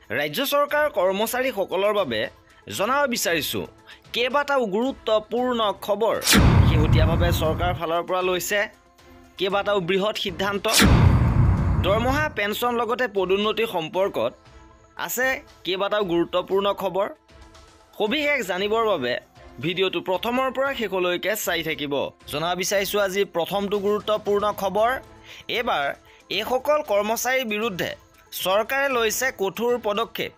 ৰাজ্য চৰকাৰ কৰ্মচাৰীসকলৰ বাবে জনাব বিচাৰিছোঁ কেইবাটাও গুৰুত্বপূৰ্ণ খবৰ। শেহতীয়াভাৱে চৰকাৰৰ ফালৰ পৰা লৈছে কেইবাটাও বৃহৎ সিদ্ধান্ত। দৰমহা পেঞ্চন লগতে পদোন্নতি সম্পৰ্কত আছে কেইবাটাও গুৰুত্বপূৰ্ণ খবৰ। সবিশেষ জানিবৰ বাবে ভিডিঅ'টো প্ৰথমৰ পৰা শেষলৈকে চাই থাকিব। জনাব বিচাৰিছোঁ আজি প্ৰথমটো গুৰুত্বপূৰ্ণ খবৰ। এইবাৰ এইসকল কৰ্মচাৰীৰ বিৰুদ্ধে চৰকাৰে লৈছে কঠোৰ পদক্ষেপ।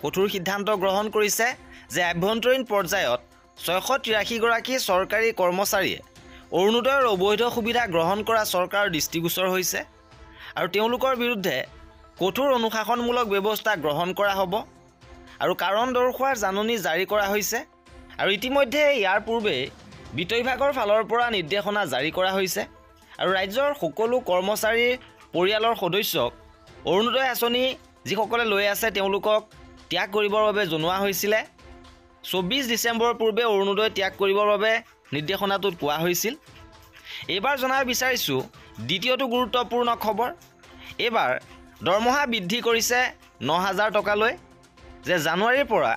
কঠোৰ সিদ্ধান্ত গ্ৰহণ কৰিছে যে আভ্যন্তৰীণ পৰ্যায়ত 683 গৰাকী চৰকাৰী কৰ্মচাৰীয়ে অৰুণোদয়ৰ অবৈধ সুবিধা গ্ৰহণ কৰা চৰকাৰৰ দৃষ্টিগোচৰ হৈছে আৰু তেওঁলোকৰ বিৰুদ্ধে কঠোৰ অনুশাসনমূলক ব্যৱস্থা গ্ৰহণ কৰা হ'ব আৰু কাৰণ দৰ্শোৱাৰ জাননী জাৰি কৰা হৈছে। আৰু ইতিমধ্যে ইয়াৰ পূৰ্বে বিত্ত বিভাগৰ ফালৰ পৰা নিৰ্দেশনা জাৰি কৰা হৈছে আৰু ৰাজ্যৰ সকলো কৰ্মচাৰীৰ পৰিয়ালৰ সদস্যক অৰুণোদয় আঁচনি যিসকলে লৈ আছে তেওঁলোকক ত্যাগ কৰিবৰ বাবে জনোৱা হৈছিলে। 24 ডিচেম্বৰৰ পূৰ্বে অৰুণোদয় ত্যাগ কৰিবৰ বাবে নিৰ্দেশনাটোত কোৱা হৈছিল। এইবাৰ জনাব বিচাৰিছোঁ দ্বিতীয়টো গুৰুত্বপূৰ্ণ খবৰ। এইবাৰ দৰমহা বৃদ্ধি কৰিছে 9,000 টকালৈ। যে জানুৱাৰীৰ পৰা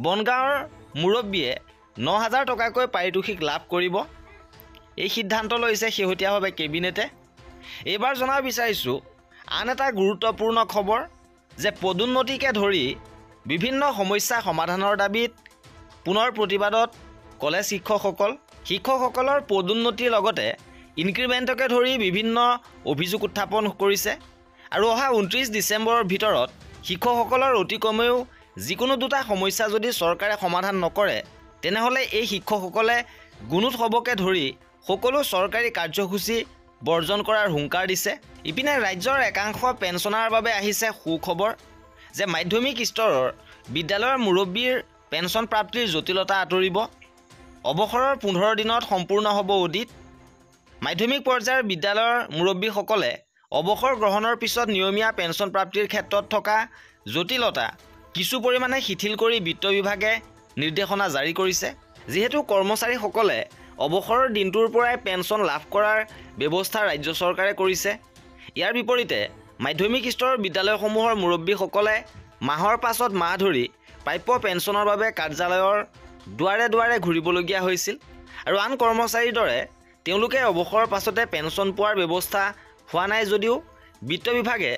বনগাঁৱৰ মুৰব্বীয়ে 9,000 টকাকৈ পাৰিতোষিক লাভ কৰিব। এই সিদ্ধান্ত লৈছে শেহতীয়াভাৱে কেবিনেটে। এইবাৰ জনাব বিচাৰিছোঁ আন এটা গুৰুত্বপূৰ্ণ খবৰ যে পদোন্নতিকে ধৰি বিভিন্ন সমস্যা সমাধানৰ দাবীত পুনৰ প্ৰতিবাদত কলেজ শিক্ষকসকলৰ পদোন্নতিৰ লগতে ইনক্ৰিমেণ্টকে ধৰি বিভিন্ন অভিযোগ উত্থাপন কৰিছে আৰু অহা 29 ডিচেম্বৰৰ ভিতৰত শিক্ষকসকলৰ অতি কমেও যিকোনো দুটা সমস্যা যদি চৰকাৰে সমাধান নকৰে তেনেহ'লে এই শিক্ষকসকলে গুণোৎসৱকে ধৰি সকলো চৰকাৰী কাৰ্যসূচী বৰ্জন কৰাৰ হুংকাৰ দিছে। ইপিনে ৰাজ্যৰ একাংশ পেঞ্চনাৰৰ বাবে আহিছে সুখবৰ যে মাধ্যমিক স্তৰৰ বিদ্যালয়ৰ মুৰব্বীৰ পেঞ্চন প্ৰাপ্তিৰ জটিলতা আঁতৰিব। অৱসৰৰ 15 দিনত সম্পূৰ্ণ হ'ব অডিট। মাধ্যমিক পৰ্যায়ৰ বিদ্যালয়ৰ মুৰব্বীসকলে অৱসৰ গ্ৰহণৰ পিছত নিয়মীয়া পেঞ্চন প্ৰাপ্তিৰ ক্ষেত্ৰত থকা জটিলতা কিছু পৰিমাণে শিথিল কৰি বিত্ত বিভাগে নিৰ্দেশনা জাৰি কৰিছে। যিহেতু কৰ্মচাৰীসকলে অৱসৰৰ দিনটোৰ পৰাই পেঞ্চন লাভ কৰাৰ ব্যৱস্থা ৰাজ্য চৰকাৰে কৰিছে। ইয়াৰ বিপৰীতে মাধ্যমিক স্তৰৰ বিদ্যালয়সমূহৰ মুৰব্বীসকলে মাহৰ পাছত মাহ ধৰি প্ৰাপ্য পেঞ্চনৰ বাবে কাৰ্যালয়ৰ দুৱাৰে দুৱাৰে ঘূৰিবলগীয়া হৈছিল আৰু আন কৰ্মচাৰীৰ দৰে তেওঁলোকে অৱসৰৰ পাছতে পেঞ্চন পোৱাৰ ব্যৱস্থা হোৱা নাই যদিও বিত্ত বিভাগে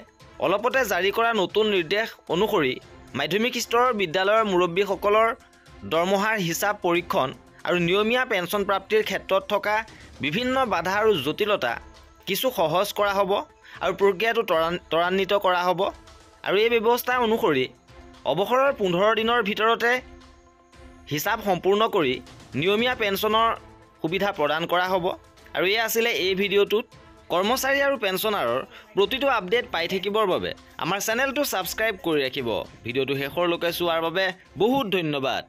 অলপতে জাৰি কৰা নতুন নিৰ্দেশ অনুসৰি মাধ্যমিক স্তৰৰ বিদ্যালয়ৰ মুৰব্বীসকলৰ দৰমহাৰ হিচাপ পৰীক্ষণ আৰু নিয়মীয়া পেঞ্চন প্ৰাপ্তিৰ ক্ষেত্ৰত থকা বিভিন্ন বাধা আৰু জটিলতা কিছু সহজ কৰা হ'ব আৰু প্ৰক্ৰিয়াটো ত্বৰান্বিত কৰা হ'ব আৰু এই ব্যৱস্থা অনুসৰি অৱসৰৰ 15 দিনৰ ভিতৰতে হিচাপ সম্পূৰ্ণ কৰি নিয়মীয়া পেঞ্চনৰ সুবিধা প্ৰদান কৰা হ'ব। আৰু এয়া আছিলে এই ভিডিঅ'টোত। কৰ্মচাৰী আৰু পেঞ্চনাৰৰ প্ৰতিটো আপডেট পাই থাকিবৰ বাবে আমাৰ চেনেলটো ছাবস্ক্ৰাইব কৰি ৰাখিব। ভিডিঅ'টো শেষৰলৈকে চোৱাৰ বাবে বহুত ধন্যবাদ।